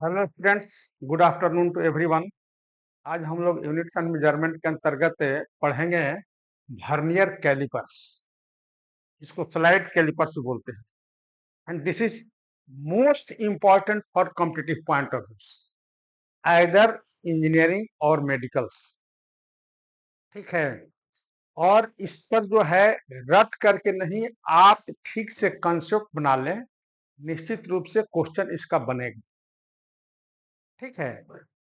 Hello students, good afternoon to everyone. आज हम लोग यूनिट्स एंड मेजरमेंट के अंतर्गत पढ़ेंगे वर्नियर कैलिपर्स। इसको स्लाइड कैलिपर्स बोलते हैं and this is most important for competitive point of view, either engineering और मेडिकल्स। ठीक है, और इस पर जो है रट करके नहीं, आप ठीक से कंसेप्ट बना लें, निश्चित रूप से क्वेश्चन इसका बनेगा। ठीक है,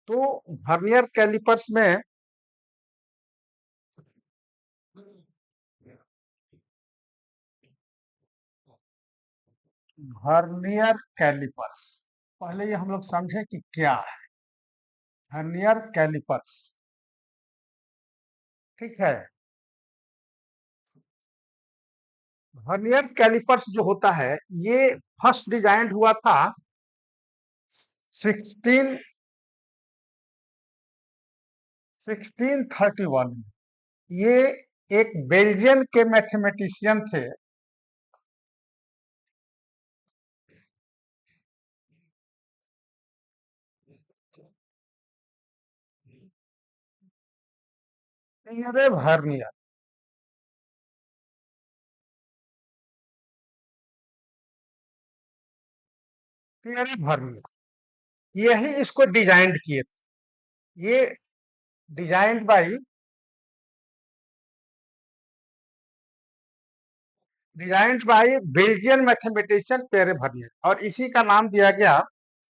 तो वर्नियर कैलिपर्स में वर्नियर कैलिपर्स, पहले ये हम लोग समझे कि क्या है वर्नियर कैलिपर्स। ठीक है, वर्नियर कैलिपर्स जो होता है ये फर्स्ट डिजाइन हुआ था 1631 में। ये एक बेल्जियन के मैथमेटिशियन थे, पियरे वर्नियर। पियरे वर्नियर यही इसको डिजाइन किए थे। ये design by Belgian mathematician Pierre vernier, और इसी का नाम दिया गया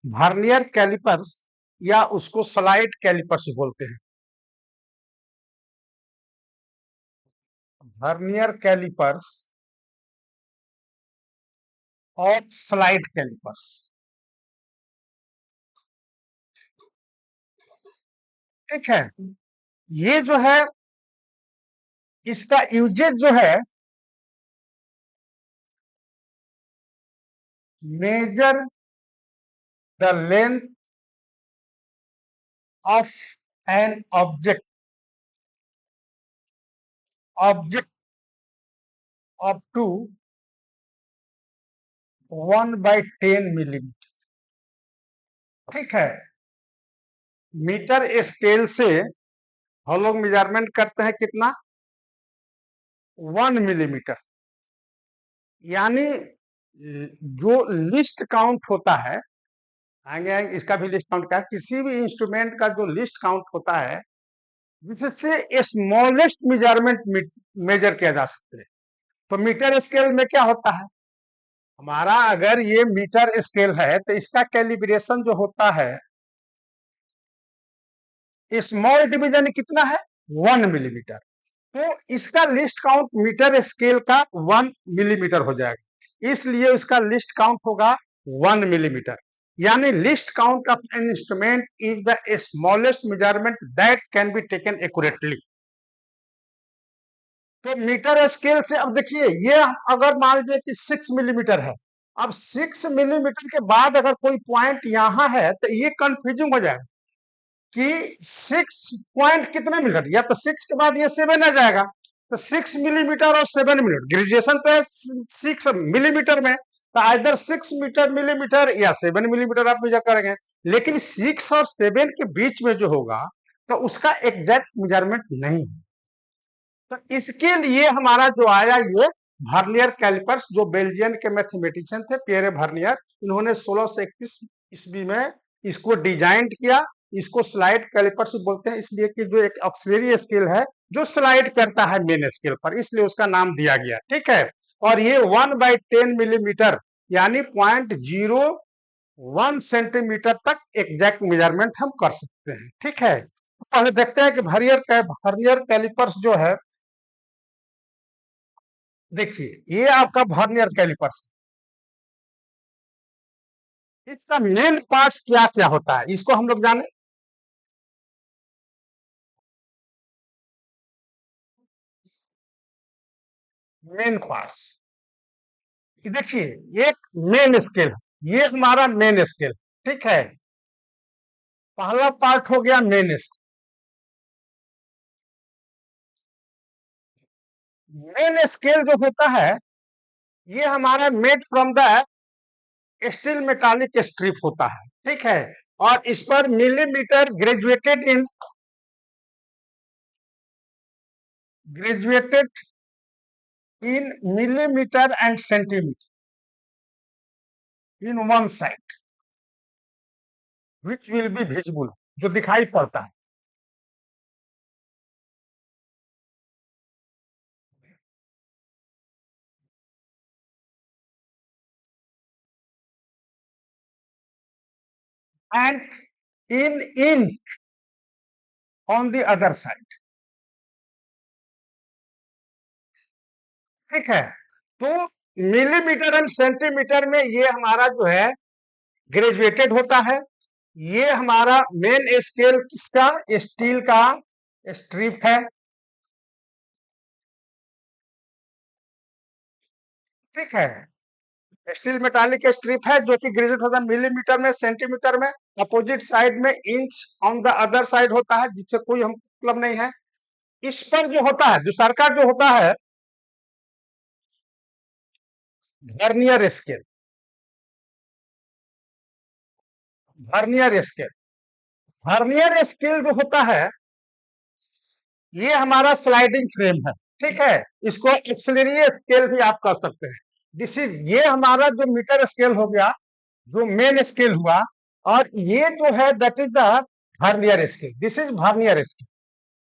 वर्नियर कैलिपर्स, या उसको स्लाइड कैलिपर्स बोलते हैं। वर्नियर कैलिपर्स और स्लाइड कैलिपर्स। ठीक है, ये जो है इसका यूजेज जो है measure the length of an object up to 1/10 millimetre. ठीक है, मीटर स्केल से हम लोग मेजरमेंट करते हैं कितना, 1 मिलीमीटर। यानी जो लिस्ट काउंट होता है, आगे आगे इसका भी लिस्ट काउंट का, किसी भी इंस्ट्रूमेंट का जो लिस्ट काउंट होता है जिससे स्मॉलेस्ट मेजरमेंट मेजर किया जा सकते हैं। तो मीटर स्केल में क्या होता है, हमारा अगर ये मीटर स्केल है तो इसका कैलिब्रेशन जो होता है, स्मॉल डिवीजन कितना है, 1 मिलीमीटर। तो इसका लिस्ट काउंट मीटर स्केल का 1 मिलीमीटर हो जाएगा, इसलिए इसका लिस्ट काउंट होगा 1 मिलीमीटर। यानी list count of an instrument is the smallest measurement that can be taken accurately. तो मीटर स्केल से अब देखिए, ये अगर मान लीजिए कि 6 मिलीमीटर है, अब 6 मिलीमीटर के बाद अगर कोई पॉइंट यहां है तो ये कंफ्यूजिंग हो जाएगा कि 6 पॉइंट कितने मिलीमीटर, या तो 6 के बाद ये 7 आ जाएगा। तो 6 मिलीमीटर और 7 मिलीमीटर, ग्रेजुएशन तो है 6 मिलीमीटर में, तो आइदर 6 मीटर मिलीमीटर या 7 मिलीमीटर आप मेजर करेंगे। लेकिन 6 और 7 के बीच में जो होगा तो उसका एग्जैक्ट मेजरमेंट नहीं है। तो इसके लिए हमारा जो आया ये वर्नियर कैलिपर्स, जो बेल्जियन के मैथमेटिशियन थे पियरे वर्नियर, इन्होंने 1631 ईस्वी में इसको डिजाइन किया। इसको स्लाइड कैलिपर्स बोलते हैं, इसलिए कि जो एक ऑक्सिलरी स्केल है जो स्लाइड करता है मेन स्केल पर, इसलिए उसका नाम दिया गया। ठीक है, और ये 1/10 मिलीमीटर यानी 0.01 सेंटीमीटर तक एग्जैक्ट मेजरमेंट हम कर सकते हैं। ठीक है, पहले देखते हैं कि वर्नियर कैलिपर्स जो है, देखिए ये आपका वर्नियर कैलिपर्स, इसका मेन पार्ट्स क्या क्या होता है इसको हम लोग जाने। मेन पार्ट्स देखिए, एक मेन स्केल है, ये हमारा मेन स्केल। ठीक है, पहला पार्ट हो गया मेन स्केल। मेन स्केल जो होता है ये हमारा made from the steel metallic strip होता है। ठीक है, और इस पर millimetre graduated in millimetre and centimetre in one side which will be visible, जो दिखाई पड़ता है। And in on the other side, ठीक है। तो मिलीमीटर एंड सेंटीमीटर में ये हमारा जो है ग्रेजुएटेड होता है। ये हमारा मेन स्केल किसका, स्टील का स्ट्रिप है, ठीक है। स्टील मेटालिक स्ट्रिप है जो कि ग्रेजुएट होता है मिलीमीटर में, सेंटीमीटर में। अपोजिट साइड में inch on the other side होता है, जिससे कोई हम मतलब नहीं है। इस पर जो होता है, दूसरा का जो होता है vernier scale, vernier scale, vernier scale जो होता है ये हमारा स्लाइडिंग फ्रेम है, ठीक है। इसको एक्सिलरी स्केल भी आप कह सकते हैं। दिस इज, ये हमारा जो मीटर स्केल हो गया, जो मेन स्केल हुआ, और ये जो है that is the vernier scale. This is vernier scale,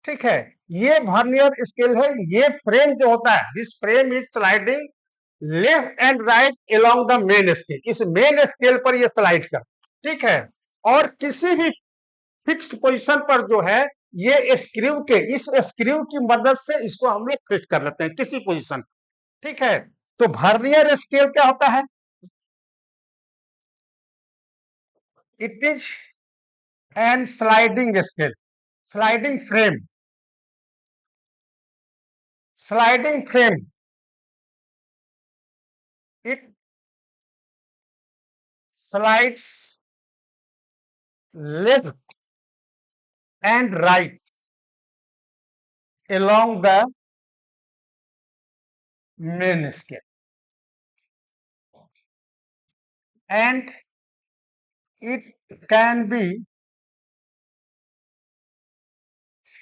ठीक है। ये वर्नियर स्केल है। ये फ्रेम जो होता है, this frame is sliding left and right along the main scale. इस मेन स्केल पर ये स्लाइड कर, ठीक है। और किसी भी फिक्स्ड पोजीशन पर जो है ये स्क्रू के, इस स्क्रू की मदद से इसको हम लोग फिक्स कर लेते हैं किसी पोजीशन, ठीक है। तो वर्नियर स्केल क्या होता है, it is an sliding scale, sliding frame, sliding frame, it slides left and right along the main scale, and it can be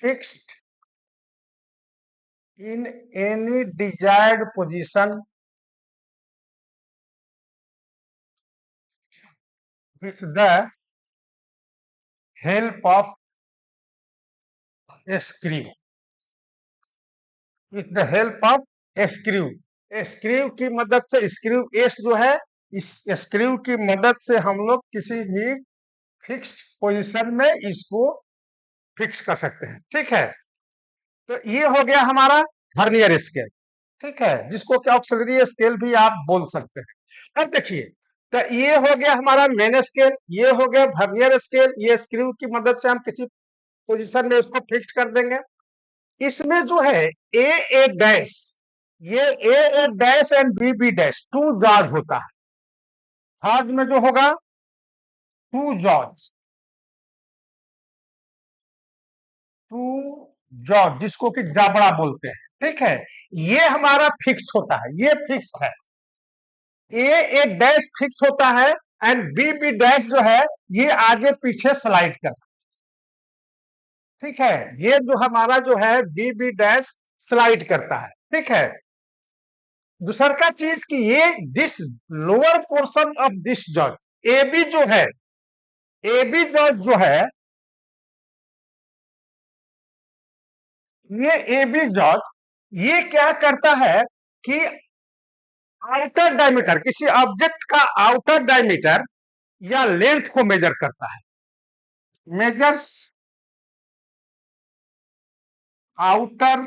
fixed in any desired position with the help of a screw, with the help of a screw। Screw की मदद से, screw S जो है, इस screw की मदद से हम लोग किसी भी फिक्स्ड पोजीशन में इसको फिक्स कर सकते हैं, ठीक है। तो ये हो गया हमारा वर्नियर स्केल, ठीक है, जिसको क्या ऑक्सिलरी स्केल भी आप बोल सकते हैं। अब देखिए, तो ये हो गया हमारा मेन स्केल, ये हो गया वर्नियर स्केल। ये स्क्रू की मदद से हम किसी पोजीशन में उसको फिक्स कर देंगे। इसमें जो है ए ए डैश, ये A A dash and B B dash, two jaws होता है। हाथ में जो होगा टू जॉज, टू जॉज, जिसको कि जाबड़ा बोलते हैं, ठीक है। ये हमारा फिक्स होता है, ये फिक्स है। ए ए डैश फिक्स होता है एंड बी बी डैश जो है ये आगे पीछे स्लाइड करता है, ठीक है। ये जो हमारा जो है बी बी डैश स्लाइड करता है, ठीक है। दूसरा का चीज कि ये this lower portion of this jaws, A B जो है, ए बी जॉज जो है, ये ए बी जॉज ये क्या करता है कि आउटर डायमीटर, किसी ऑब्जेक्ट का आउटर डायमीटर या लेंथ को मेजर करता है। मेजर्स आउटर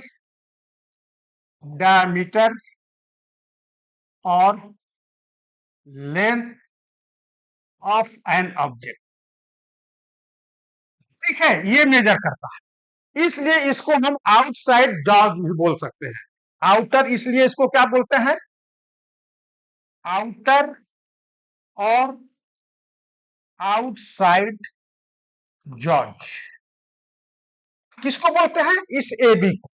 डायमीटर और लेंथ ऑफ एन ऑब्जेक्ट, ठीक है, ये मेजर करता है। इसलिए इसको हम आउटसाइड जॉज भी बोल सकते हैं। आउटर, इसलिए इसको क्या बोलते हैं, आउटर और आउटसाइड जॉज। किसको बोलते हैं, इस ए बी को,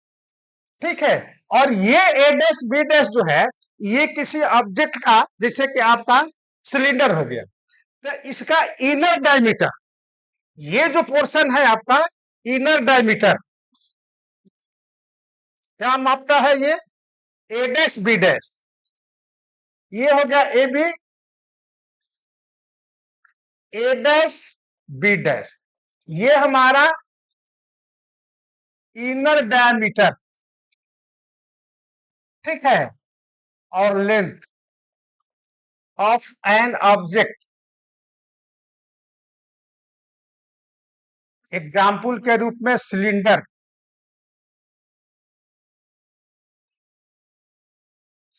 ठीक है। और ये ए डैश बी डैश जो है ये किसी ऑब्जेक्ट का, जैसे कि आपका सिलेंडर हो गया, तो इसका इनर डायमीटर, ये जो पोर्शन है आपका इनर डायमीटर, क्या मापता है ये? A dash B dash. ये हो गया A B, A dash B dash. ये हमारा इनर डायमीटर, ठीक है। और length of an object, example के रूप में सिलेंडर,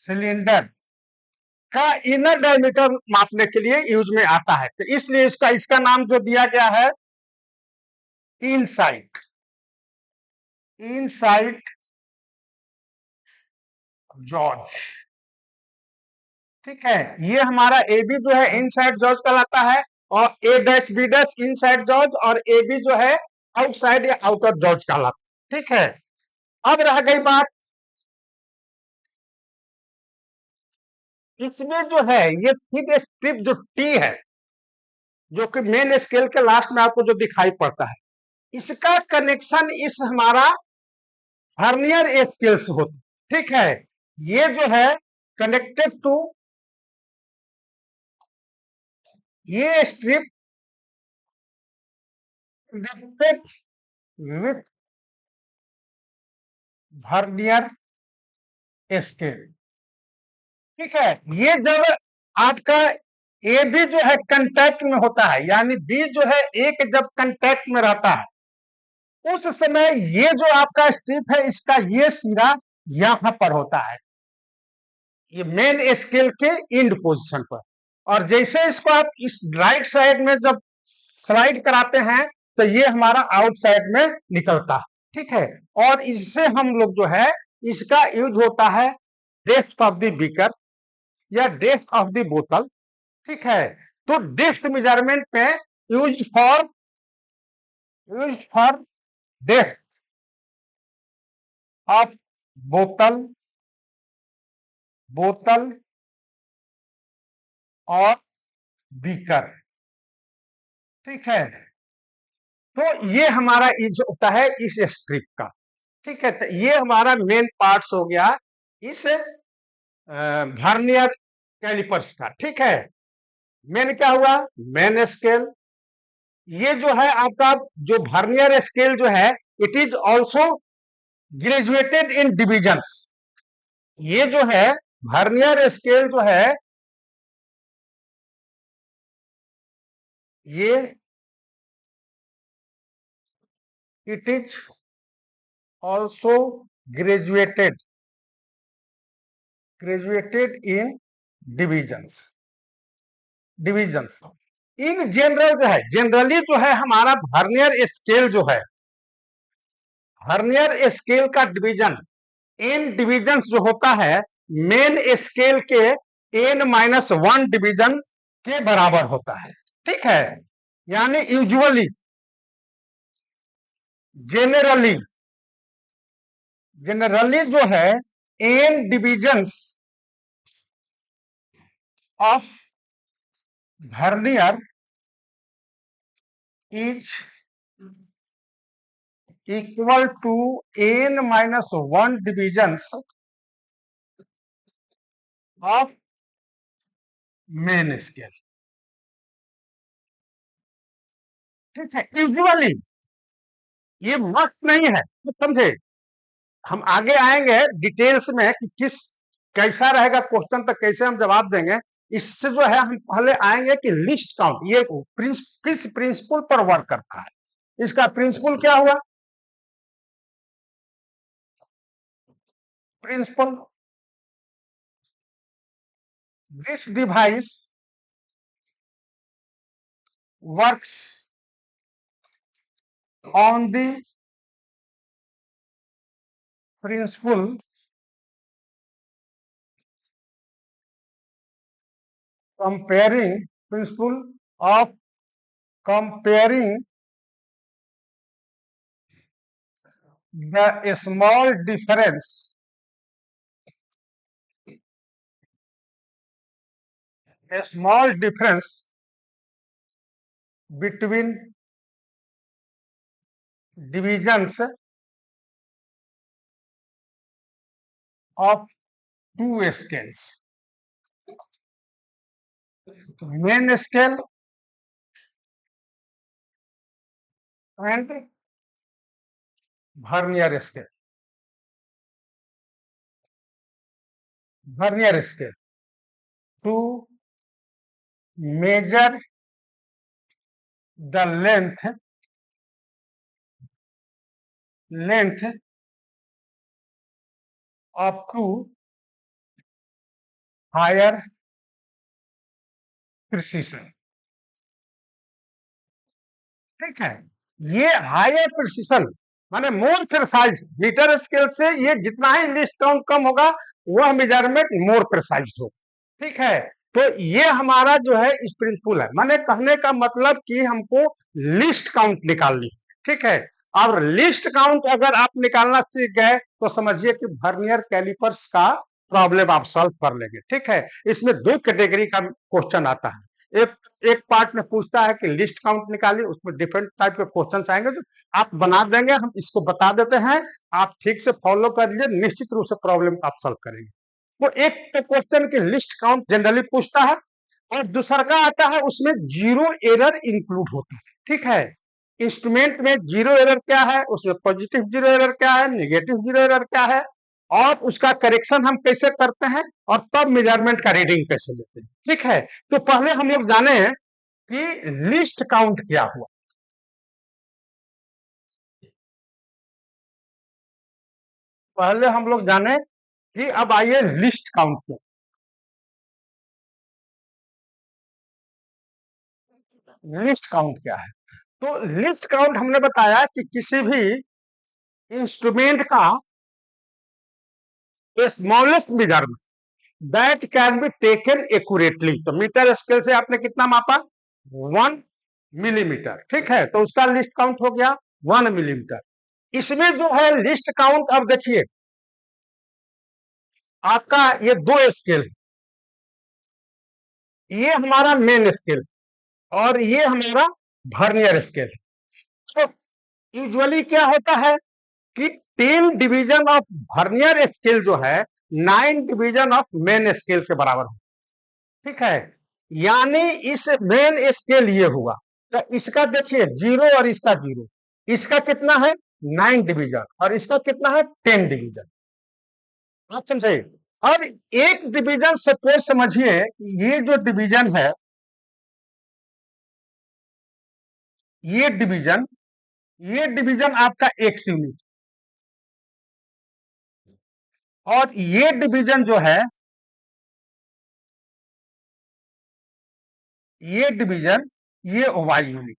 सिलेंडर का इनर डायमीटर मापने के लिए यूज में आता है, तो इसलिए इसका इसका नाम जो दिया गया है इनसाइट, इनसाइट जॉर्ज, ठीक है। ये हमारा ए बी जो है इनसाइड जॉर्ज कहलाता है, और A dash B dash inside जॉर्ज, और ए बी जो है आउटसाइड या आउटर जॉर्ज कहलाता है, ठीक है। अब रह गई बात, इसमें जो है ये थिक स्ट्रिप जो टी है, जो कि मेन स्केल के लास्ट में आपको जो दिखाई पड़ता है, इसका कनेक्शन इस हमारा वर्नियर स्केल से होता है, ठीक है। ये जो है कनेक्टेड टू, ये strip connected with vernier scale, ठीक है। ये जब आपका ए भी जो है कंटैक्ट में होता है, यानी बी जो है एक जब कंटैक्ट में रहता है, उस समय ये जो आपका स्ट्रिप है इसका ये सिरा यहां पर होता है, ये मेन स्केल के इंड पोजीशन पर। और जैसे इसको आप इस राइट साइड में जब स्लाइड कराते हैं तो ये हमारा आउटसाइड में निकलता है, ठीक है। और इससे हम लोग जो है इसका यूज होता है डेप्थ ऑफ द बीकर या डेप्थ ऑफ द बोतल, ठीक है। तो डेप्थ मेजरमेंट में यूज फॉर डेप्थ ऑफ बोतल, बोतल और बीकर, ठीक है। तो ये हमारा यूज होता है इस स्ट्रिप का, ठीक है। तो ये हमारा मेन पार्ट्स हो गया इस वर्नियर कैलिपर्स का, ठीक है। मेन क्या हुआ? Main scale. ये जो है आपका जो वर्नियर स्केल जो है it is also graduated in divisions. ये जो है वर्नियर स्केल जो है ये it is also graduated, graduated in divisions, divisions. In general जो है, जनरली जो है हमारा वर्नियर स्केल जो है, वर्नियर स्केल का डिवीजन इन डिविजन्स जो होता है मेन स्केल के n-1 डिवीजन के बराबर होता है, ठीक है। यानी यूजुअली, जेनरली, जनरली जो है n divisions of vernier is equal to n-1 divisions of main scale, ठीक है। यूजुअली ये मस्त नहीं है, समझे। हम आगे आएंगे डिटेल्स में कि किस कैसा रहेगा क्वेश्चन, तक कैसे हम जवाब देंगे। इससे जो है हम पहले आएंगे कि लिस्ट काउंट ये किस प्रिंसिपल पर वर्क करता है। इसका प्रिंसिपल क्या हुआ? Principle, this device works on the principle comparing, principle of comparing the small difference, a small difference between divisions of two scales, main scale and vernier scale. Vernier scale to measure the length up to higher precision. ठीक है, ये higher precision माने more precise, metre scale से ये जितना ही list count कम होगा वह measurement more precise हो। ठीक है, तो ये हमारा जो है इस प्रिंसिपल है, माने कहने का मतलब कि हमको लिस्ट काउंट निकालनी। ठीक है, और लिस्ट काउंट अगर आप निकालना सीख गए तो समझिए कि वर्नियर कैलिपर्स का प्रॉब्लम आप सॉल्व कर लेंगे। ठीक है, इसमें दो कैटेगरी का क्वेश्चन आता है, एक एक पार्ट में पूछता है कि लिस्ट काउंट निकालिए, उसमें डिफरेंट टाइप के क्वेश्चंस आएंगे जो आप बना देंगे, हम इसको बता देते हैं, आप ठीक से फॉलो कर लीजिए, निश्चित रूप से प्रॉब्लम आप सॉल्व करेंगे। वो एक क्वेश्चन की लिस्ट काउंट जनरली पूछता है और दूसरा का आता है उसमें जीरो एरर इंक्लूड होता है। ठीक है, इंस्ट्रूमेंट में जीरो एरर क्या है, उसमें पॉजिटिव जीरो एरर क्या है, नेगेटिव जीरो एरर क्या है, और उसका करेक्शन हम कैसे करते हैं, और तब मेजरमेंट का रीडिंग कैसे लेते हैं। ठीक है, तो पहले हम लोग जाने कि लिस्ट काउंट क्या हुआ। पहले हम लोग जाने कि अब आइए लिस्ट काउंट क्या। लिस्ट काउंट क्या है, तो लिस्ट काउंट हमने बताया कि किसी भी इंस्ट्रूमेंट का smallest measurement that can be taken accurately. तो मीटर स्केल से आपने कितना मापा, 1 मिलीमीटर। ठीक है, तो उसका लिस्ट काउंट हो गया 1 मिलीमीटर। इसमें जो है लिस्ट काउंट, अब देखिए आपका ये दो स्केल, ये हमारा मेन स्केल और ये हमारा वर्नियर स्केल। तो यूजुअली क्या होता है कि 10 डिवीजन ऑफ वर्नियर स्केल जो है 9 डिवीजन ऑफ मेन स्केल के बराबर है। ठीक है, यानी इस मेन स्केल ये हुआ, तो इसका देखिए जीरो और इसका जीरो, इसका कितना है 9 डिवीजन और इसका कितना है 10 डिवीजन। आप समझे, और एक डिवीजन सपोज समझिए ये जो डिवीजन है, ये डिवीजन, ये डिवीजन आपका एक्स यूनिट, और ये डिवीजन जो है, ये डिवीजन ये वाई यूनिट।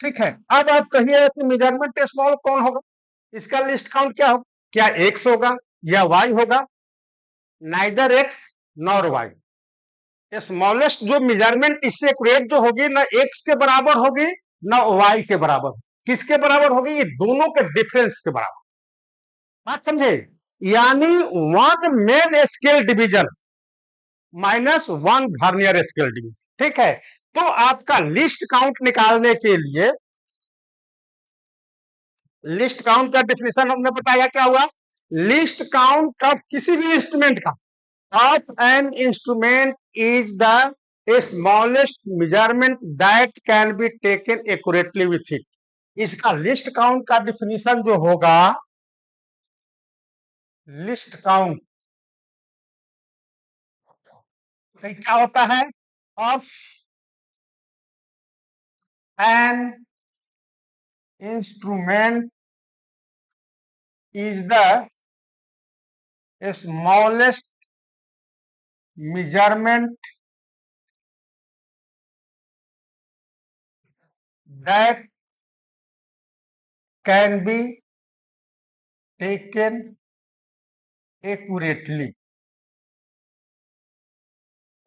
ठीक है, अब आप कहिए कि मेजरमेंट स्मॉल कौन होगा, इसका लिस्ट काउंट क्या होगा, क्या एक्स होगा या वाई होगा, neither X nor Y. Smallest जो मेजरमेंट इससे एक्यूरेट जो होगी ना एक्स के बराबर होगी ना वाई के बराबर, किसके बराबर होगी, ये दोनों के डिफरेंस के बराबर। बात समझे, यानी 1 main scale division -1 vernier scale division. ठीक है, तो आपका लिस्ट काउंट निकालने के लिए, लिस्ट काउंट का डेफिनेशन हमने बताया क्या हुआ, लिस्ट काउंट ऑफ किसी भी इंस्ट्रूमेंट का, of an instrument is the smallest measurement that can be taken accurately with it. इसका लिस्ट काउंट का डिफिनेशन जो होगा, लिस्ट काउंट क्या होता है, of an instrument is the smallest measurement that can be taken accurately।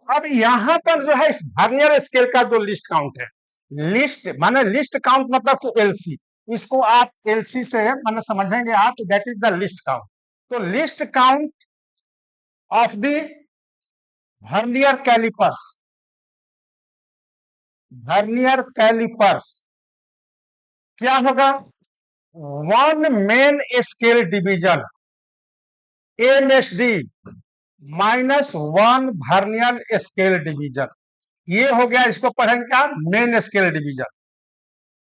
अब यहां पर जो है इस वर्नियर स्केल का जो लिस्ट काउंट है, लिस्ट माने लिस्ट काउंट मतलब कि एलसी, इसको आप एलसी से माने समझेंगे आप, that is the least count. तो least count of the vernier callipers, vernier callipers क्या होगा? One main scale division MSD minus one vernier scale division, ये हो गया। इसको पढ़ेंगे क्या? Main scale division,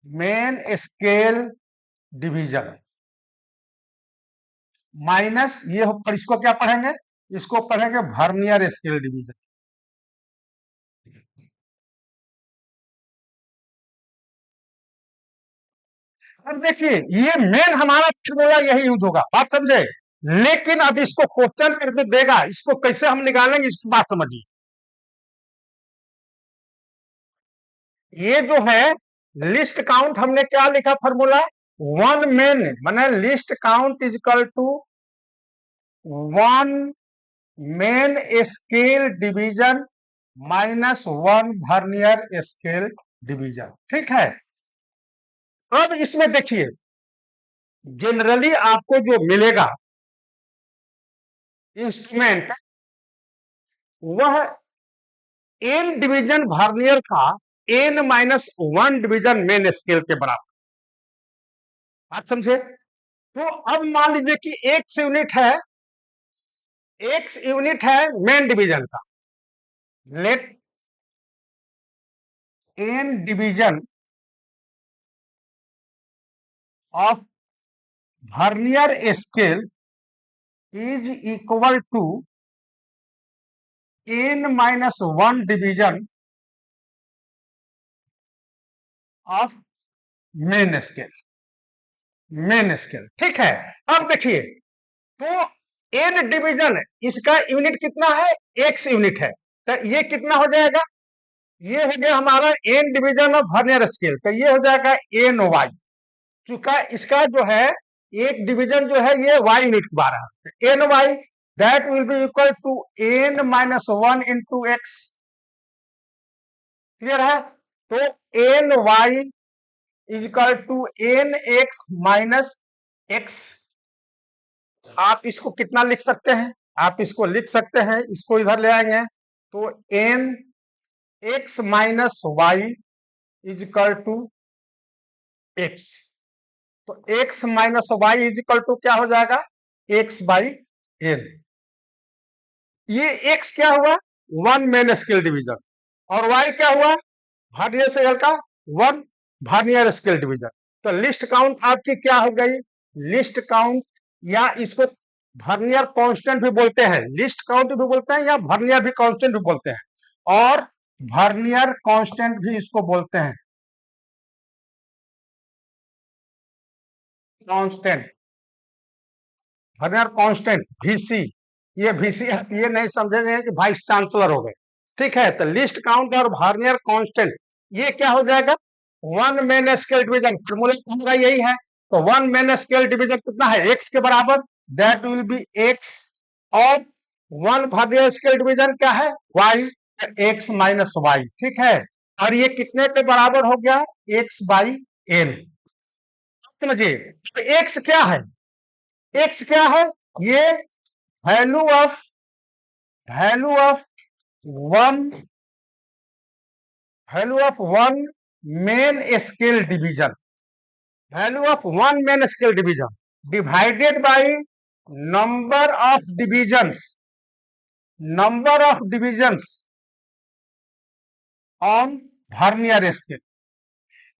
main scale division minus ये हो, पर इसको क्या पढ़ेंगे? इसको पढ़ेंगे वर्नियर स्केल डिवीजन। अब देखिए, ये मेन हमारा फॉर्मूला यही यूज होगा, बात समझे। लेकिन अब इसको क्वेश्चन करके देगा, इसको कैसे हम निकालेंगे, इसकी बात समझिए। ये जो है लिस्ट काउंट, हमने क्या लिखा फॉर्मूला? वन मेन माने least count is equal to one main scale division minus one vernier scale division, ठीक है। अब इसमें देखिए, जनरली आपको जो मिलेगा इंस्ट्रूमेंट, वह एन डिवीजन वर्नियर का N minus one division main scale के बराबर, बात समझे। तो अब मान लीजिए कि एक्स यूनिट है, एक्स यूनिट है मेन डिवीजन का। Let N division of vernier scale is equal to N minus one division of main scale, main scale, ठीक है। अब देखिए, तो एन डिवीजन इसका यूनिट कितना है? एक्स यूनिट है, तो ये कितना हो जाएगा? ये हो गया हमारा N division of vernier scale, तो ये हो जाएगा एन वाई। चूंकि इसका जो है एक डिवीजन जो है ये वाई यूनिट के बारह है, N Y that will be equal to N minus one into X, clear है। तो N Y is equal to N X minus X. आप इसको कितना लिख सकते हैं? आप इसको लिख सकते हैं, इसको इधर ले आएंगे तो N X minus Y is equal to X. तो X minus Y is equal to क्या हो जाएगा? X by N. ये एक्स क्या हुआ? वन मेन स्केल डिवीजन, और वाई क्या हुआ? वर्नियर स्केल का वन वर्नियर स्केल डिवीजन। तो लिस्ट काउंट आपकी क्या हो गई? लिस्ट काउंट, या इसको वर्नियर कांस्टेंट भी बोलते हैं, लिस्ट काउंट भी बोलते हैं, या वर्नियर भी कांस्टेंट भी बोलते हैं, और वर्नियर कांस्टेंट भी इसको बोलते हैं, कांस्टेंट, वर्नियर कांस्टेंट वीसी। ये वीसी ये नहीं समझेंगे कि वाइस चांसलर हो गए, ठीक है। तो लिस्ट काउंट और वर्नियर कांस्टेंट ये क्या हो जाएगा? One main scale division, formula हमारा यही है। तो वन मेन स्केल डिवीजन कितना है? एक्स के बराबर, दैट विल बी एक्स, और वन वर्नियर स्केल डिवीजन क्या है? वाई, एक्स माइनस वाई, ठीक है। और ये कितने के बराबर हो गया? एक्स बाई एन, समझिए। तो एक्स क्या है? एक्स क्या है? ये value of, value of one, value of one main scale division, value of one main scale division divided by number of divisions, number of divisions on vernier scale.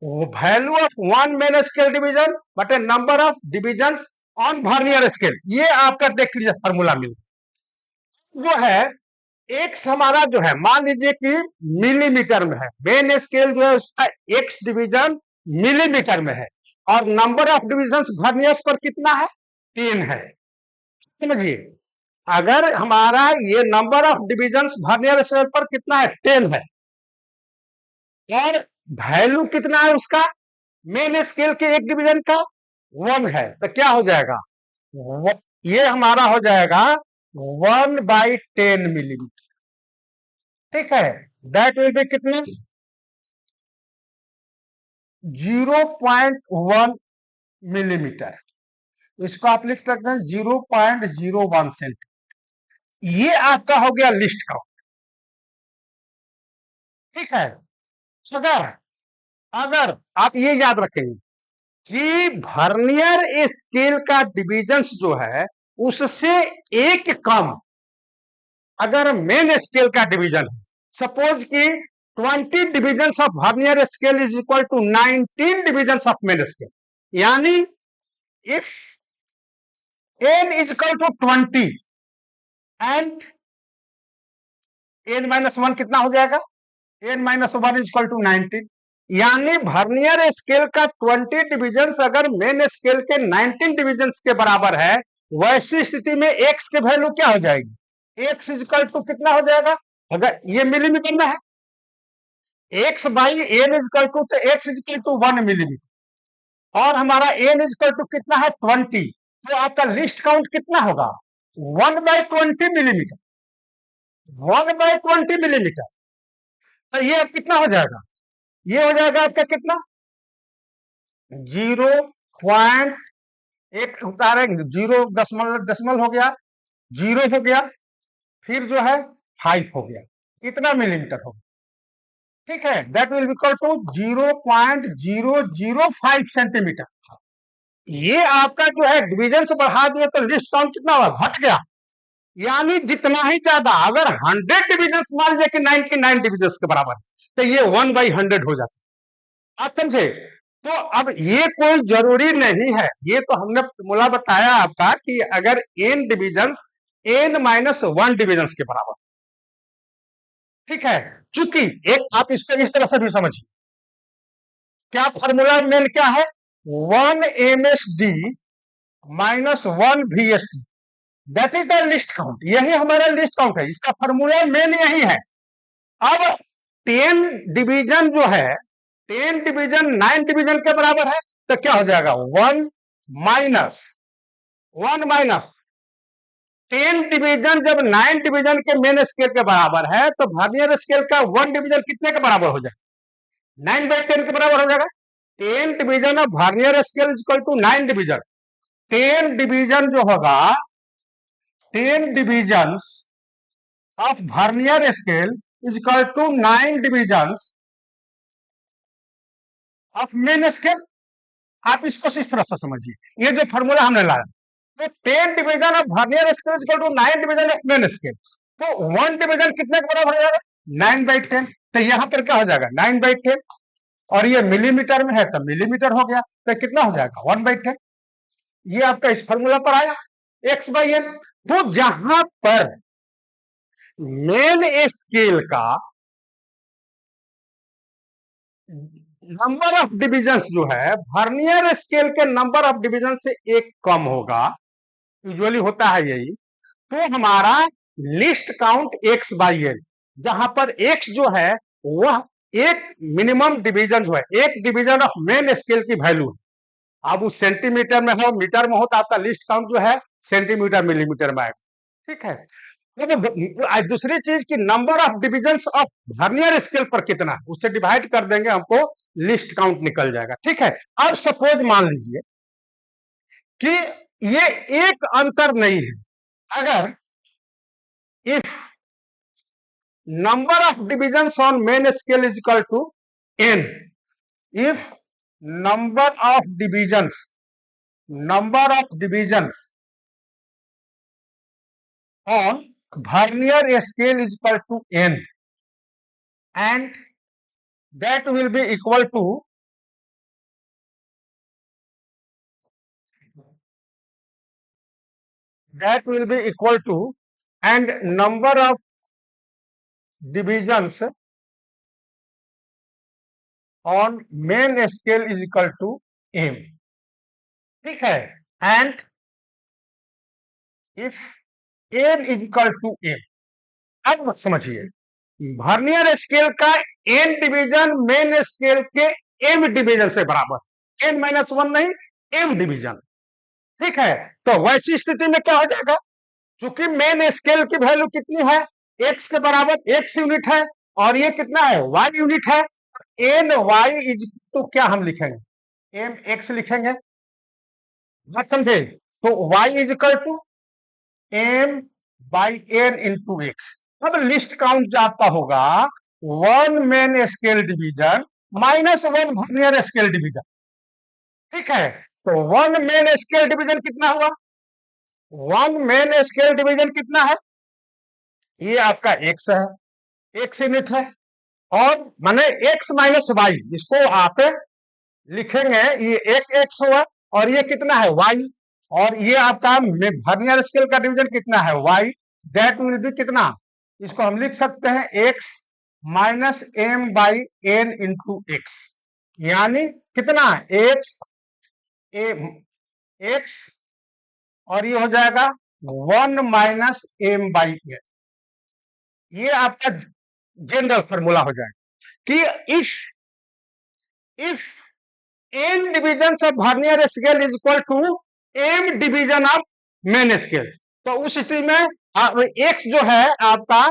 Value of one main scale division बटे number of divisions on vernier scale, ये आपका देख लीजिए formula मिल जो है। X हमारा जो है मान लीजिए कि मिलीमीटर में है, मेन स्केल जो है उसका एक्स डिवीजन मिलीमीटर में है, और नंबर ऑफ डिविजन्स वर्नियर्स पर कितना है? 3 है, समझिए। अगर हमारा ये number of divisions vernier scale पर कितना है? 10 है, और वैल्यू कितना है उसका मेन स्केल के एक डिवीजन का? 1 है, तो क्या हो जाएगा? ये हमारा हो जाएगा 1/10 मिलीमीटर, ठीक है। दैट विल बी कितने? 0.1 मिलीमीटर। इसको आप लिख सकते हैं 0.01 सेंटीमीटर। ये आपका हो गया लिस्ट काउंट, ठीक है। अगर अगर आप ये याद रखेंगे, कि वर्नियर स्केल का डिविजन्स जो है उससे एक कम अगर मेन स्केल का डिवीजन है, सपोज कि 20 divisions of vernier scale is equal to 19 divisions of main scale, यानी if n is equal to 20 and n minus one कितना हो जाएगा, n minus one is equal to 19, यानी वर्नियर स्केल का 20 divisions अगर main scale के 19 divisions के बराबर है, वैसी स्थिति में x के वैल्यू क्या हो जाएगी, x इज इक्वल टू कितना हो जाएगा, अगर ये मिलीमीटर में है x by n is equal to, तो x is equal to 1 millimetre और हमारा n इज इक्वल टू कितना है 20, तो आपका लिस्ट काउंट कितना होगा 1/20 मिलीमीटर, 1/20 मिलीमीटर। तो ये अब कितना हो जाएगा, ये हो जाएगा आपका कितना 0.1 उतारेंगे, 0 दशमलव हो गया, 0 हो गया, फिर जो है 5 हो गया, इतना मिलीमीटर होगा, ठीक है, that will equal to 0.005 centimetre. ये आपका जो है डिवीजन से बढ़ा दिया तो लिस्ट काउंट कितना हुआ, घट गया, यानी जितना ही ज्यादा, अगर 100 डिविजन मान लीजिए कि 99 डिविजन के बराबर, तो ये 1/100 हो जाता है, आप समझे। तो अब ये कोई जरूरी नहीं है, ये तो हमने फॉर्मूला बताया आपका कि अगर n division n minus one division के बराबर, ठीक है, चूंकि एक आप इसको इस तरह से भी समझिए, क्या फॉर्मूला मेन क्या है, 1 MSD minus 1 VSD, that is the least count, यही हमारा लिस्ट काउंट है, इसका फॉर्मूला मेन यही है। अब 10 डिवीजन जो है, 10 डिवीजन 9 डिवीजन के बराबर है, तो क्या हो जाएगा 1 माइनस 10 डिवीजन जब 9 डिवीजन के मेन स्केल के बराबर है, तो वर्नियर स्केल का 1 डिवीजन कितने के बराबर हो जाएगा, 9/10 के बराबर हो जाएगा। 10 division of vernier scale is equal to 9 division, 10 division जो होगा, 10 divisions of vernier scale is equal to 9 divisions of main scale. आप इसको इस तरह से समझिए, ये जो फॉर्मूला हमने लाया, तो 10 division of vernier scale is equal to 9 division of main scale, तो 1 डिवीजन कितने के बराबर हो जाएगा 9/10, तो यहां पर क्या हो जाएगा 9/10, और ये मिलीमीटर में है तो मिलीमीटर हो गया, तो कितना हो जाएगा 1/10, ये आपका इस फॉर्मूला पर आया x/n। तो जहां पर मेन स्केल का नंबर ऑफ डिविजन जो है वर्नियर स्केल के नंबर ऑफ डिविजन से एक कम होगा, यूजुअली होता है यही, तो हमारा लिस्ट काउंट x/n, जहां पर x जो है वह एक मिनिमम डिवीजन जो है, एक डिवीजन ऑफ मेन स्केल की वैल्यू है, अब उस सेंटीमीटर में हो मीटर में हो तो आपका लिस्ट काउंट जो है सेंटीमीटर मिलीमीटर में आएगा, ठीक है। दूसरी चीज की number of division of vernier scale पर कितना, उससे डिवाइड कर देंगे, हमको लिस्ट काउंट निकल जाएगा, ठीक है। अब सपोज मान लीजिए कि ये एक अंतर नहीं है, अगर if number of division on main scale is equal to n, if number of divisions on vernier scale is equal to n, and that will be equal to and number of divisions on main scale is equal to m, ठीक है, and if n is equal to m। अब समझिए, vernier scale का n division main scale के m division से बराबर, n minus one नहीं, m division, ठीक है। तो वैसी स्थिति में क्या हो जाएगा, क्योंकि मेन स्केल की वैल्यू कितनी है, x के बराबर x यूनिट है, और ये कितना है y यूनिट है, एन वाई इज तो क्या हम लिखेंगे, एम एक्स लिखेंगे, बात समझे, तो y is equal to m by n into x. अब लिस्ट काउंट जाता होगा 1 main scale division minus 1 vernier scale division, ठीक है, तो वन मेन स्केल डिवीजन कितना हुआ? वन मेन स्केल डिवीजन कितना है? ये आपका एक्स है, एक्स यूनिट है, और माने एक्स माइनस वाई, इसको आप लिखेंगे, ये एक एक्स हुआ, और ये कितना है? वाई, और ये आपका वर्नियर स्केल का डिवीजन कितना है? वाई, दैट विल बी कितना? इसको हम लिख सकते हैं x minus M by n into x, यानी कितना? एक्स एक्स, और ये हो जाएगा one minus M by N. ये आपका जनरल फॉर्मूला हो जाएगा कि if n division of vernier scale is equal to m division of main scale, तो उस स्थिति में एक्स जो है आपका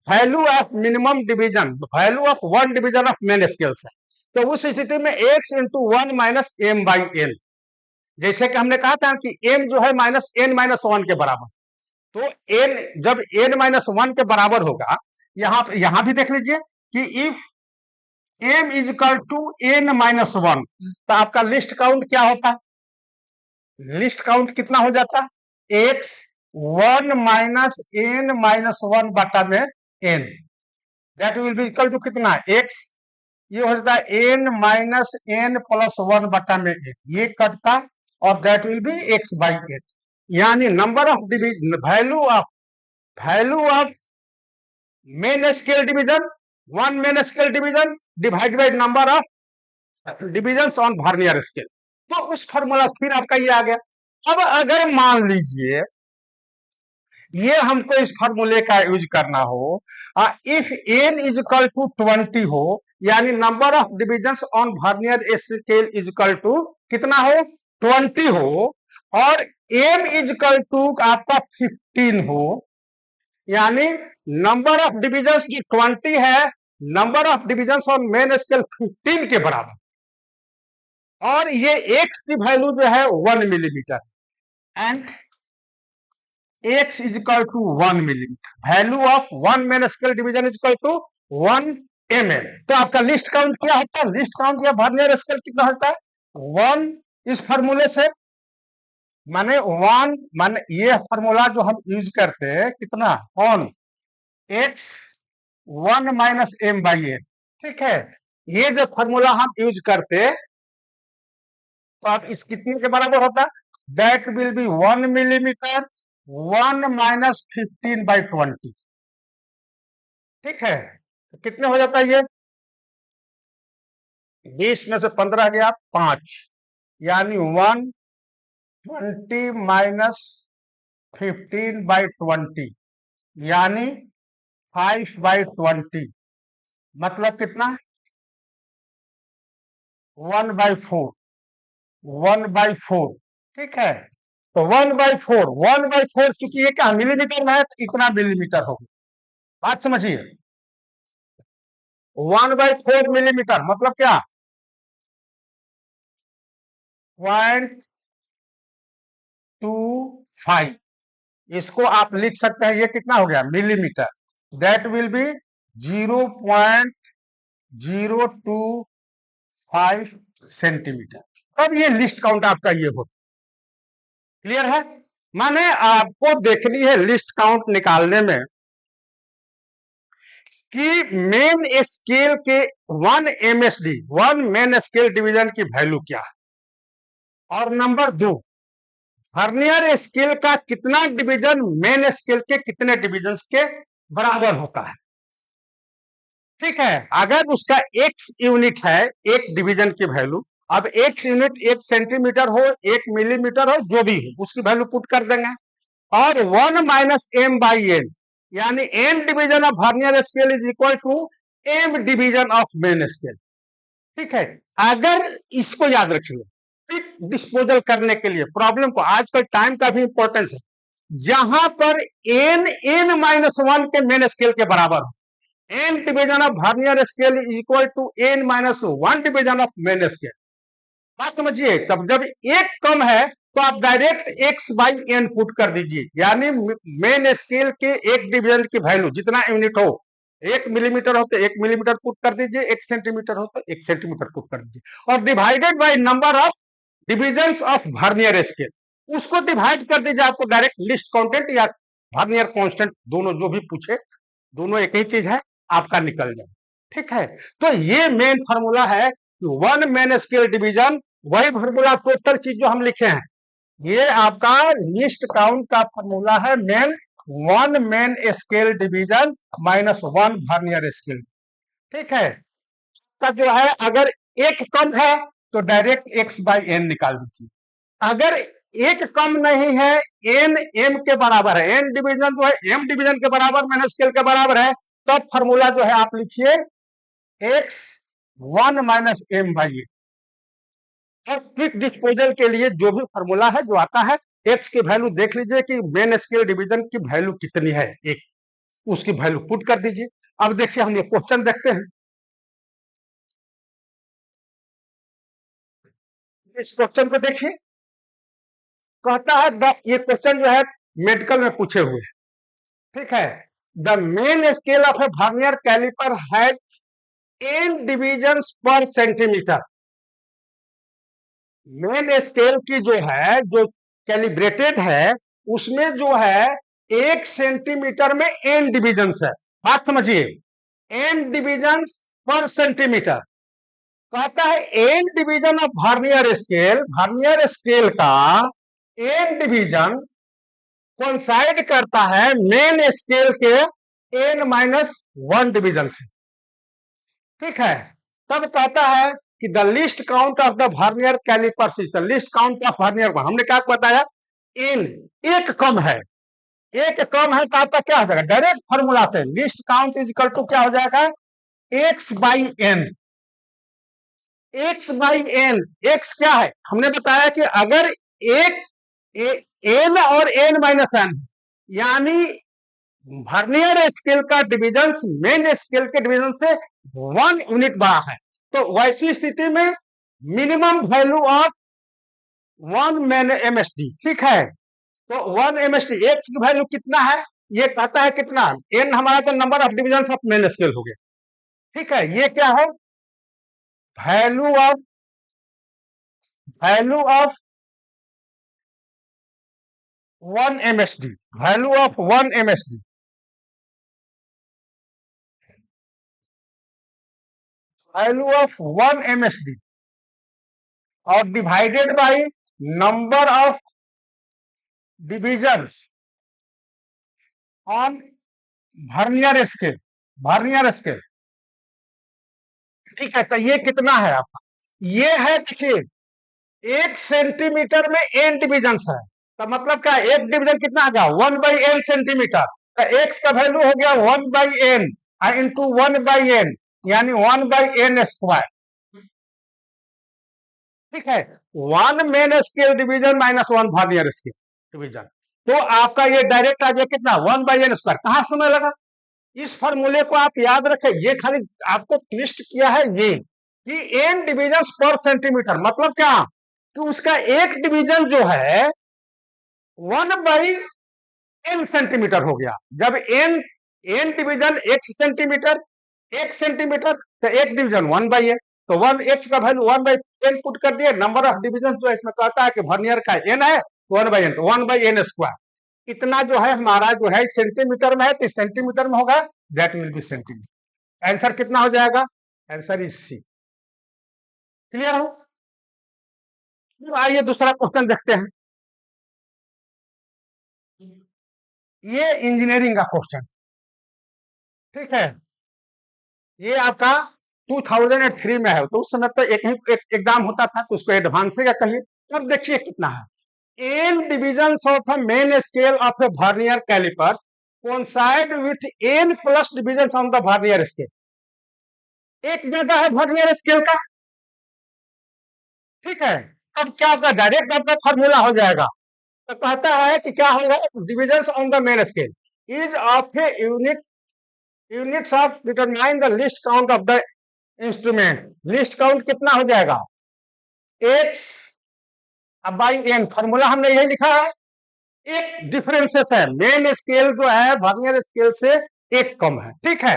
value of minimum division, value of one division of main scales है, तो उस स्थिति में x into one minus M by n, जैसे कि हमने कहा था कि एम जो है माइनस एन माइनस वन के बराबर, तो एन जब एन माइनस वन के बराबर होगा, यहां भी देख लीजिए कि if m is equal to N minus one, तो आपका लिस्ट काउंट क्या होता है? लिस्ट काउंट कितना हो जाता है? X one minus N minus one बटा में N, that will be equal to कितना? एक्स, ये हो जाता है N minus N plus one बटा में एन, ये कटता, और that will be X by N, यानी number of division, value of main scale division, one main scale division divide by number of divisions on vernier scale, तो उस formula फिर आपका ये आ गया। अब अगर मान लीजिए ये हमको इस फॉर्मूले का यूज करना हो, if n is equal to 20 हो, यानी number of divisions on vernier scale is equal to कितना हो? 20 हो, और एम इज इक्वल टू आपका 15 हो, यानी नंबर ऑफ डिविजन्स जो 20 है, number of divisions on main scale 15 के बराबर, और ये एक्स की वैल्यू जो है 1 millimetre, and x is equal to 1 millimetre, value of one main scale division is equal to 1 mm, तो आपका लिस्ट काउंट क्या होता है? लिस्ट काउंट या वर्नियर स्केल कितना होता है? 1, इस फॉर्मूले से माने 1, माने ये फॉर्मूला जो हम यूज करते हैं कितना? On x one minus M by n, ठीक है, ये जो फॉर्मूला हम यूज करते, तो आप इस कितने के बराबर होता? That will B 1 millimetre 1 minus 15 by 20, ठीक है, तो कितने हो जाता है ये? 20 में से 15 गया 5, यानी 120 माइनस 15 बाई 20, यानी 5 बाई 20, मतलब कितना? 1/4, 1/4, ठीक है, तो 1/4, 1/4 चूंकि ये क्या मिलीमीटर में है, तो इतना मिलीमीटर होगा, बात समझिए, 1/4 मिलीमीटर मतलब क्या? 0.25, इसको आप लिख सकते हैं, ये कितना हो गया? Millimetre, that will B 0.025 centimetre. अब ये लिस्ट काउंट आपका ये हो, क्लियर है? माने आपको देखनी है लिस्ट काउंट निकालने में कि मेन स्केल के 1 MSD, 1 मेन स्केल डिवीजन की वैल्यू क्या है, और नंबर 2, वर्नियर स्केल का कितना डिवीजन मेन स्केल के कितने डिवीजन के बराबर होता है, ठीक है, अगर उसका x यूनिट है, एक डिवीजन की वैल्यू, अब x यूनिट 1 सेंटीमीटर हो, 1 मिलीमीटर हो, जो भी हो उसकी वैल्यू पुट कर देंगे, और 1 माइनस एम बाई एन, यानी m division of vernier scale is equal to m division of main scale, ठीक है, अगर इसको याद रखिए क्विक डिस्पोजल करने के लिए प्रॉब्लम को, आजकल टाइम का भी इंपॉर्टेंस है, जहां पर एन माइनस वन के मेन स्केल के बराबर हो, n division of vernier scale is equal to N minus one division of main scale, बात समझिए, तब जब एक कम है तो आप direct x by n put कर दीजिए, यानी मेन स्केल के एक डिवीजन की वैल्यू जितना यूनिट हो, 1 मिलीमीटर हो तो 1 मिलीमीटर पुट कर दीजिए, 1 सेंटीमीटर हो तो 1 सेंटीमीटर पुट कर दीजिए, और divided by number of divisions of vernier scale, उसको डिवाइड कर दीजिए, आपको डायरेक्ट लिस्ट काउंटेंट या वर्नियर कांस्टेंट दोनों जो भी पूछे, दोनों एक ही चीज है, आपका निकल जाए। ठीक है, तो ये मेन फार्मूला है वन मेन स्केल डिवीजन, वही फार्मूला टोटल चीज जो हम लिखे हैं, ये आपका लिस्ट काउंट का फार्मूला है main, one main scale division minus one vernier scale. ठीक है, का जो है अगर एक कम है तो डायरेक्ट एक्स बाई एन निकाल दीजिए, अगर एक कम नहीं है, एन एम के बराबर है, एन डिवीजन जो है एम डिवीजन के बराबर माइनस स्केल के बराबर है, तब फॉर्मूला जो है आप लिखिए X one minus M by A. और क्विक डिस्पोजल के लिए जो भी फॉर्मूला है जो आता है, एक्स की वैल्यू देख लीजिए कि मेन स्केल डिवीजन की वैल्यू कितनी है, एक उसकी वैल्यू पुट कर दीजिए। अब देखिए हम ये क्वेश्चन देखते हैं, इस क्वेश्चन को देखिए, कहता है ये क्वेश्चन जो है मेडिकल में पूछे हुए हैं। ठीक है, the main scale of a vernier caliper has n divisions per centimetre. Main scale की जो है जो कैलिब्रेटेड है उसमें जो है 1 सेंटीमीटर में एन डिविजन्स है, बात समझिए, एन डिविजन्स पर सेंटीमीटर। कहता है n division of vernier scale का एन डिवीजन कोइंसाइड करता है मेन स्केल के एन माइनस वन डिवीजन से। ठीक है, तब कहता है कि the least count of the vernier calipers is the least count of vernier, हमने क्या बताया, एन एक कम है, एक कम है, तो क्या हो जाएगा, डायरेक्ट फॉर्मूला से least count is equal to क्या हो जाएगा, x by n. X by n, x क्या है, हमने बताया कि अगर एक एन और एन माइनस एन, यानी वर्नियर स्केल का डिवीजन मेन स्केल के डिवीजन से 1 यूनिट बड़ा है, तो वैसी स्थिति में मिनिमम वैल्यू ऑफ 1 MSD। ठीक है, तो 1 MSD, एक्स की वैल्यू कितना है, ये कहता है कितना, एन हमारा तो number of division of main scale हो गया। ठीक है, ये क्या है, value of 1 MSD, value of 1 MSD, value of 1 MSD और divided by number of divisions on vernier scale, vernier scale. ठीक है, तो ये कितना है आपका, ये है, देखिए 1 सेंटीमीटर में एन डिविजन्स है, तो मतलब क्या, एक डिवीजन कितना आ गया, 1/n सेंटीमीटर, तो एक्स का वैल्यू हो गया 1/n इंटू 1/n, यानी 1/n²। ठीक है, 1 main scale division minus 1 vernier scale division, तो आपका ये डायरेक्ट आ गया कितना, 1/n²। कहां समय लगा, इस फॉर्मूले को आप याद रखें, ये खाली आपको ट्विस्ट किया है ये कि एन डिविजन पर सेंटीमीटर, मतलब क्या कि उसका एक डिवीजन जो है 1/n सेंटीमीटर हो गया। जब एन डिवीजन एक सेंटीमीटर तो एक डिवीजन 1/n, तो 1 का वैल्यू 1/n पुट कर दिए, नंबर ऑफ डिवीजन जो इसमें कहता है कि वर्नियर का एन है 1/n, तो 1/n²। इतना जो है हमारा जो है सेंटीमीटर में है, तो सेंटीमीटर में होगा, that will B centimetre. Answer कितना हो जाएगा, आंसर इज सी। क्लियर हो, आइए दूसरा क्वेश्चन देखते हैं। ये इंजीनियरिंग का क्वेश्चन, ठीक है, ये आपका 2003 में है, तो उस समय तो एक ही एग्जाम होता था, तो उसको एडवांस का कहिए। अब देखिए कितना है, n divisions of a main scale of a vernier caliper coincide with n plus divisions on the vernier scale. एक ज्यादा है वर्नियर स्केल का, ठीक है, अब क्या होगा, डायरेक्ट आपका फॉर्मूला हो जाएगा, तो कहता है कि क्या होगा, divisions on the main scale is of a units of determine the least count of the instrument. List count कितना हो जाएगा, एक्स बाई एन, फॉर्मूला हमने यही लिखा है, एक डिफरेंसेस है, मेन स्केल जो है वर्नियर स्केल से एक कम है। ठीक है,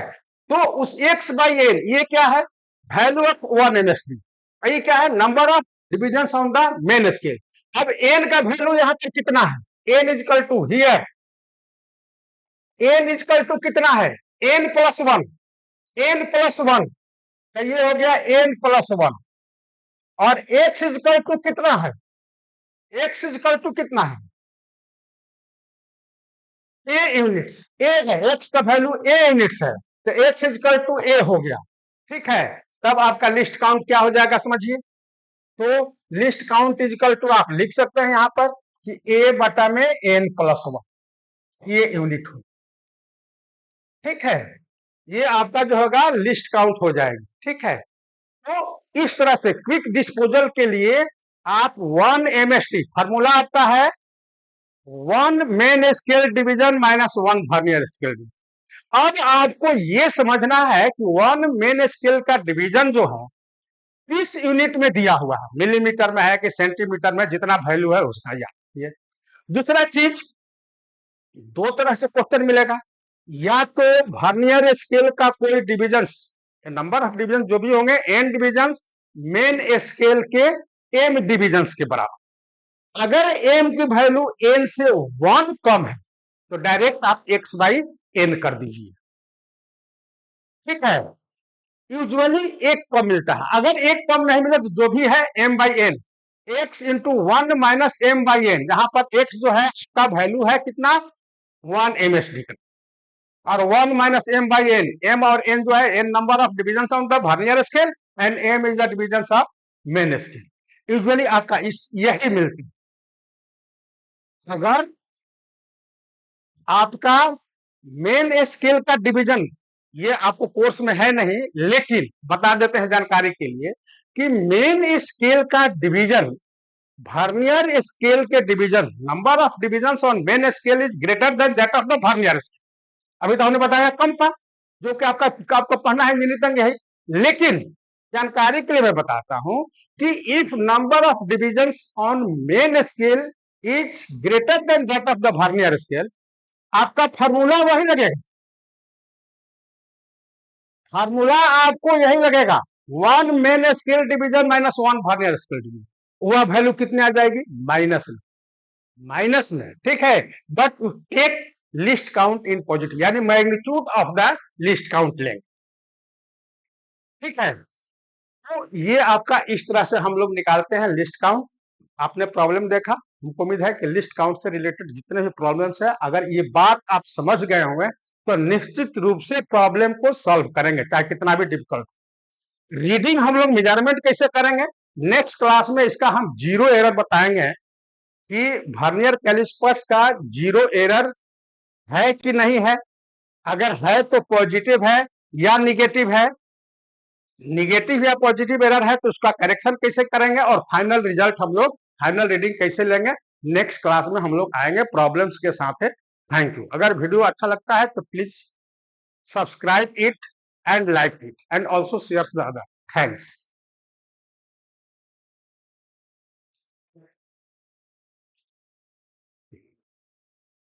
तो उस एक्स बाई एन, ये क्या है, वैल्यू ऑफ 1 MSD, ये क्या है, number of division on the main scale. अब एन का वैल्यू यहाँ पे कितना है, n is equal to here, n is equal to कितना है, n plus one, n plus one, तो ये हो गया एन प्लस वन। और एक्स इजकल टू कितना है, एक्स इजकल टू कितना है, ए यूनिट्स, ए है, एक्स का वैल्यू ए यूनिट्स है, तो एक्स इजकल टू ए हो गया। ठीक है, तब आपका लिस्ट काउंट क्या हो जाएगा समझिए। तो लिस्ट काउंट इजकल टू आप लिख सकते हैं यहां पर कि ए बटा में एन प्लस वन, ये यूनिट हो। ठीक है, ये आपका जो होगा लिस्ट काउंट हो जाएगी। ठीक है, तो इस तरह से क्विक डिस्पोजल के लिए आप 1 MSD फॉर्मूला आता है, 1 main scale division minus 1 vernier scale division. अब आपको ये समझना है कि 1 मेन स्केल का डिवीजन जो है इस यूनिट में दिया हुआ है, मिलीमीटर में है कि सेंटीमीटर में, जितना वैल्यू है उसका याद। ये दूसरा चीज, दो तरह से क्वेश्चन मिलेगा, या तो वर्नियर स्केल का कोई डिवीजन, नंबर ऑफ डिवीजन जो भी होंगे, एन डिवीजन मेन स्केल के एम डिवीजन के बराबर। अगर एम की वैल्यू एन से 1 कम है तो डायरेक्ट आप एक्स बाई एन कर दीजिए। ठीक है, यूजुअली एक कम मिलता है, अगर एक कम नहीं मिले तो जो भी है m by n, x into 1 minus M by n, जहां पर एक्स जो है उसका वैल्यू है कितना, 1 MSD का, और 1 minus M by n, m और एन जो है n number of division of the vernier scale and m is the division of main scale. Usually आपका इस यही मिलती है। अगर आपका मेन स्केल का डिवीजन, ये आपको कोर्स में है नहीं लेकिन बता देते हैं जानकारी के लिए, कि मेन स्केल का डिवीजन वर्नियर स्केल के division, number of division on main scale is greater than that of the vernier scale. अभी तो हमने बताया कम था, जो कि आपको पढ़ना है इंजीनियरिंग है, लेकिन जानकारी के लिए मैं बताता हूं कि if number of division on main scale is greater than that of the vernier scale, आपका फार्मूला वही लगेगा, फार्मूला आपको यही लगेगा, 1 main scale division minus 1 vernier scale division. वह वैल्यू कितने आ जाएगी, माइनस में, माइनस में। ठीक है, but take least count in positive, यानी magnitude of the least count लेंगे। ठीक है, तो ये आपका इस तरह से हम लोग निकालते हैं लिस्ट काउंट। आपने प्रॉब्लम देखा, हमको उम्मीद है कि लिस्ट काउंट से रिलेटेड जितने भी प्रॉब्लम्स है, अगर ये बात आप समझ गए होंगे तो निश्चित रूप से प्रॉब्लम को सॉल्व करेंगे, चाहे कितना भी डिफिकल्ट। रीडिंग हम लोग मेजरमेंट कैसे करेंगे, नेक्स्ट क्लास में इसका हम जीरो एरर बताएंगे कि वर्नियर कैलिपर्स का जीरो एरर है कि नहीं है, अगर है तो पॉजिटिव है या निगेटिव है, निगेटिव या पॉजिटिव एरर है तो उसका करेक्शन कैसे करेंगे, और फाइनल रिजल्ट हम लोग, फाइनल रीडिंग कैसे लेंगे, नेक्स्ट क्लास में हम लोग आएंगे प्रॉब्लम्स के साथ है। Thank you. अगर वीडियो अच्छा लगता है तो please subscribe it and like it and also share the other. Thanks.